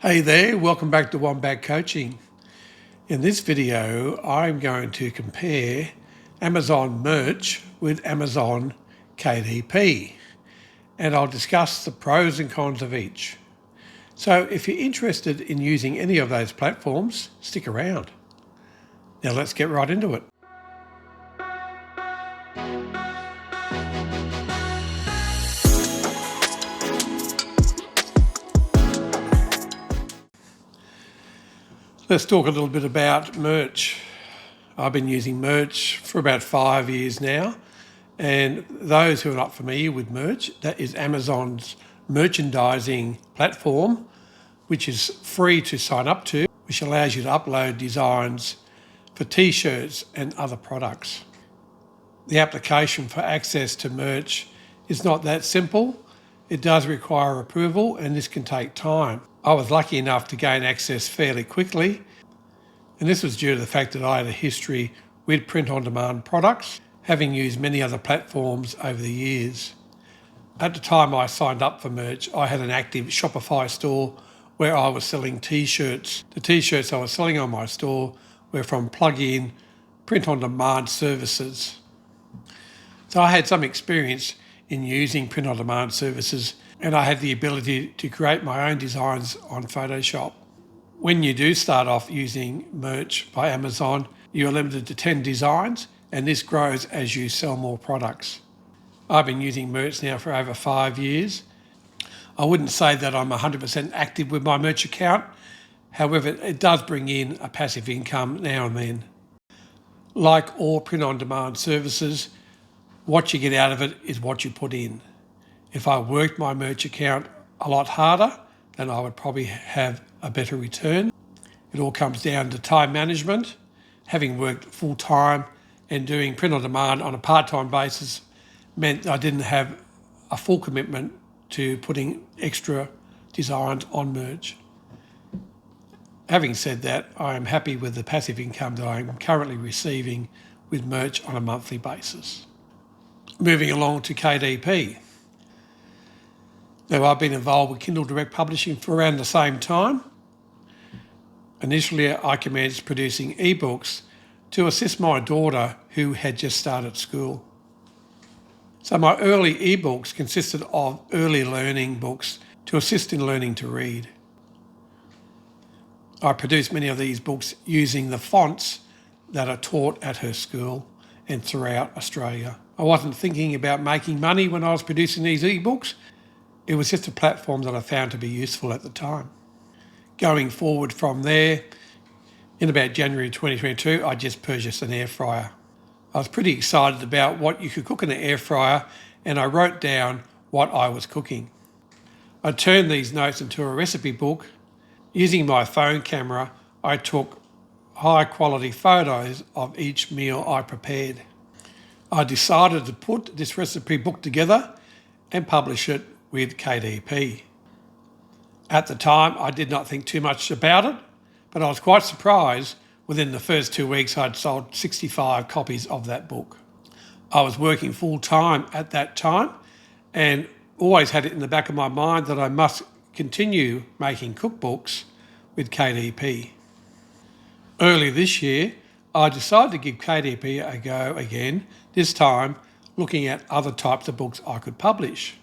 Hey there, welcome back to Wombat Coaching. In this video, I'm going to compare Amazon merch with Amazon KDP, and I'll discuss the pros and cons of each. So if you're interested in using any of those platforms, stick around. Now let's get right into it. Let's talk a little bit about merch. I've been using merch for about 5 years now, and those who are not familiar with merch, that is Amazon's merchandising platform, which is free to sign up to, which allows you to upload designs for t-shirts and other products. The application for access to merch is not that simple. It does require approval, and this can take time. I was lucky enough to gain access fairly quickly, and this was due to the fact that I had a history with print-on-demand products, having used many other platforms over the years. At the time I signed up for merch, I had an active Shopify store where I was selling t-shirts. The t-shirts I was selling on my store were from plug-in print-on-demand services. So I had some experience in using print-on-demand services, and I had the ability to create my own designs on Photoshop. When you do start off using merch by Amazon, you're limited to 10 designs, and this grows as you sell more products. I've been using merch now for over 5 years. I wouldn't say that I'm 100% active with my merch account. However, it does bring in a passive income now and then. Like all print-on-demand services, what you get out of it is what you put in. If I worked my merch account a lot harder, then I would probably have a better return. It all comes down to time management. Having worked full-time and doing print-on-demand on a part-time basis meant I didn't have a full commitment to putting extra designs on merch. Having said that, I am happy with the passive income that I'm currently receiving with merch on a monthly basis. Moving along to KDP. Now, I've been involved with Kindle Direct Publishing for around the same time. Initially, I commenced producing ebooks to assist my daughter who had just started school. So my early ebooks consisted of early learning books to assist in learning to read. I produced many of these books using the fonts that are taught at her school and throughout Australia. I wasn't thinking about making money when I was producing these ebooks. It was just a platform that I found to be useful at the time. Going forward from there, in about January 2022, I just purchased an air fryer. I was pretty excited about what you could cook in an air fryer, and I wrote down what I was cooking. I turned these notes into a recipe book. Using my phone camera, I took high quality photos of each meal I prepared. I decided to put this recipe book together and publish it with KDP. At the time, I did not think too much about it, but I was quite surprised within the first 2 weeks I'd sold 65 copies of that book. I was working full time at that time and always had it in the back of my mind that I must continue making cookbooks with KDP. Early this year, I decided to give KDP a go again, this time looking at other types of books I could publish.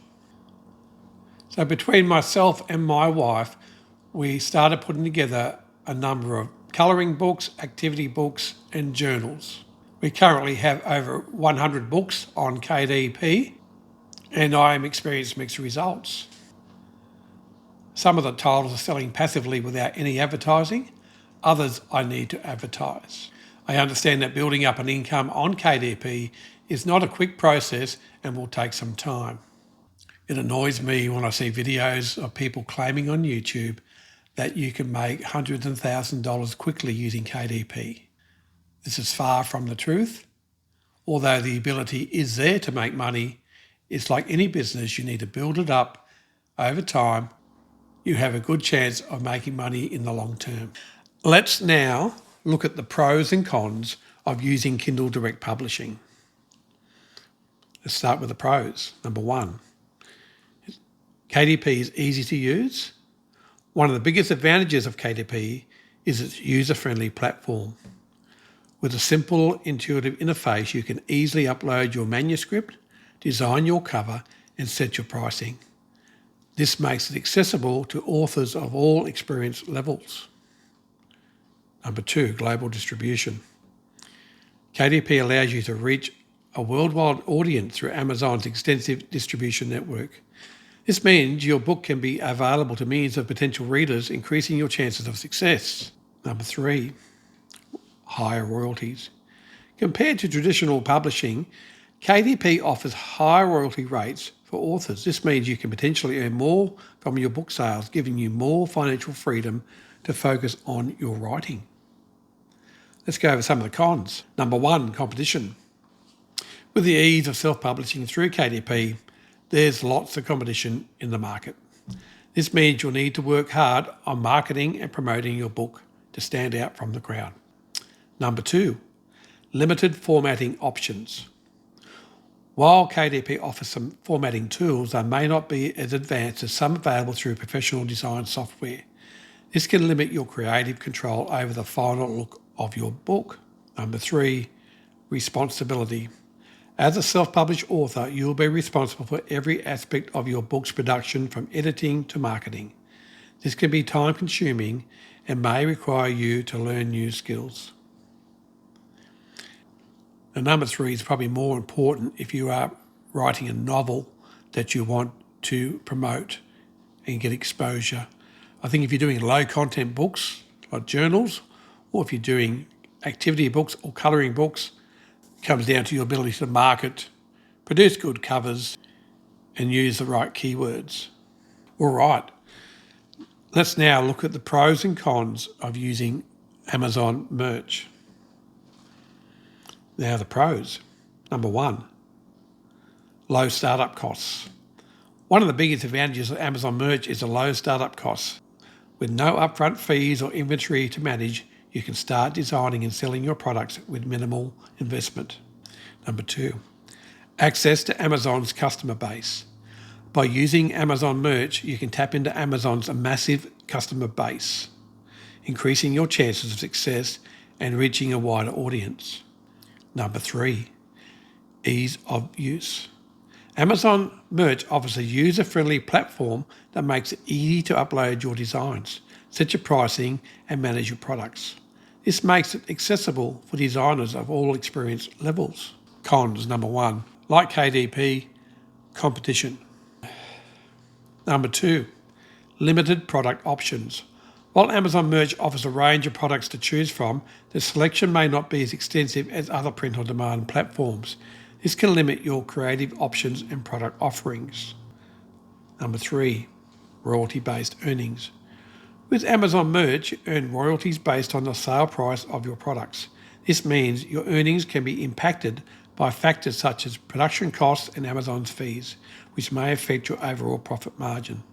So between myself and my wife, we started putting together a number of colouring books, activity books and journals. We currently have over 100 books on KDP, and I am experiencing mixed results. Some of the titles are selling passively without any advertising. Others I need to advertise. I understand that building up an income on KDP is not a quick process and will take some time. It annoys me when I see videos of people claiming on YouTube that you can make hundreds and thousands of dollars quickly using KDP. This is far from the truth. Although the ability is there to make money, it's like any business, you need to build it up over time. You have a good chance of making money in the long term. Let's now look at the pros and cons of using Kindle Direct Publishing. Let's start with the pros. Number one, KDP is easy to use. One of the biggest advantages of KDP is its user-friendly platform. With a simple, intuitive interface, you can easily upload your manuscript, design your cover, and set your pricing. This makes it accessible to authors of all experience levels. Number 2, global distribution. KDP allows you to reach a worldwide audience through Amazon's extensive distribution network. This means your book can be available to millions of potential readers, increasing your chances of success. Number 3, higher royalties. Compared to traditional publishing, KDP offers higher royalty rates for authors. This means you can potentially earn more from your book sales, giving you more financial freedom to focus on your writing. Let's go over some of the cons. Number 1, competition. With the ease of self-publishing through KDP, there's lots of competition in the market. This means you'll need to work hard on marketing and promoting your book to stand out from the crowd. Number 2, limited formatting options. While KDP offers some formatting tools, they may not be as advanced as some available through professional design software. This can limit your creative control over the final look of your book. Number 3, responsibility. As a self-published author, you will be responsible for every aspect of your book's production, from editing to marketing. This can be time-consuming and may require you to learn new skills. And number 3 is probably more important if you are writing a novel that you want to promote and get exposure. I think if you're doing low-content books like journals, or if you're doing activity books or colouring books, comes down to your ability to market, produce good covers, and use the right keywords. All right, let's now look at the pros and cons of using Amazon merch. Now the pros. Number 1, low startup costs. One of the biggest advantages of Amazon merch is the low startup costs. With no upfront fees or inventory to manage, you can start designing and selling your products with minimal investment. Number 2, access to Amazon's customer base. By using Amazon merch, you can tap into Amazon's massive customer base, increasing your chances of success and reaching a wider audience. Number 3, ease of use. Amazon merch offers a user-friendly platform that makes it easy to upload your designs, set your pricing, and manage your products. This makes it accessible for designers of all experience levels. Cons. Number 1, like KDP, competition. Number 2, limited product options. While Amazon merch offers a range of products to choose from, the selection may not be as extensive as other print-on-demand platforms. This can limit your creative options and product offerings. Number 3, royalty-based earnings. With Amazon merch, you earn royalties based on the sale price of your products. This means your earnings can be impacted by factors such as production costs and Amazon's fees, which may affect your overall profit margin.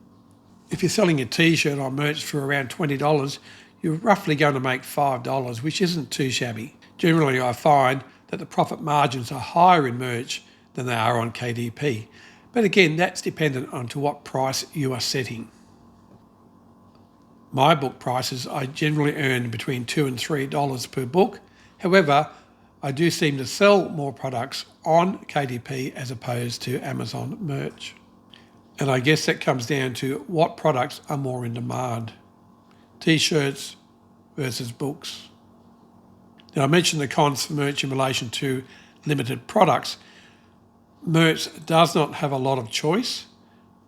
If you're selling a t-shirt on merch for around $20, you're roughly going to make $5, which isn't too shabby. Generally, I find that the profit margins are higher in merch than they are on KDP. But again, that's dependent on to what price you are setting. My book prices, I generally earn between $2 and $3 per book. However, I do seem to sell more products on KDP as opposed to Amazon merch. And I guess that comes down to what products are more in demand. T-shirts versus books. Now, I mentioned the cons for merch in relation to limited products. Merch does not have a lot of choice.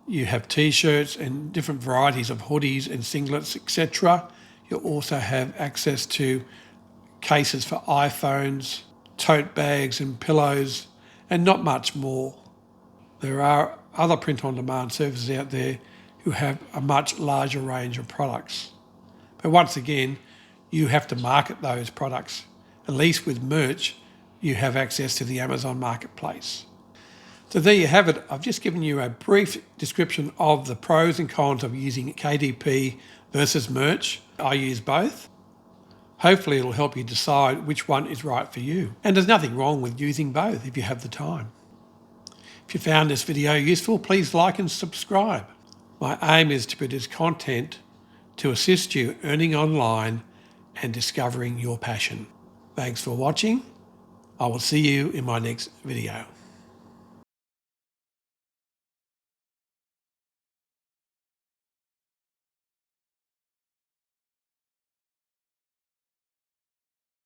You have t-shirts and different varieties of hoodies and singlets, etc. You also have access to cases for iPhones, tote bags and pillows, and not much more. There are other print-on-demand services out there who have a much larger range of products. But once again, you have to market those products. At least with merch, you have access to the Amazon marketplace. So there you have it. I've just given you a brief description of the pros and cons of using KDP versus merch. I use both. Hopefully it'll help you decide which one is right for you. And there's nothing wrong with using both if you have the time. If you found this video useful, please like and subscribe. My aim is to produce content to assist you earning online and discovering your passion. Thanks for watching. I will see you in my next video.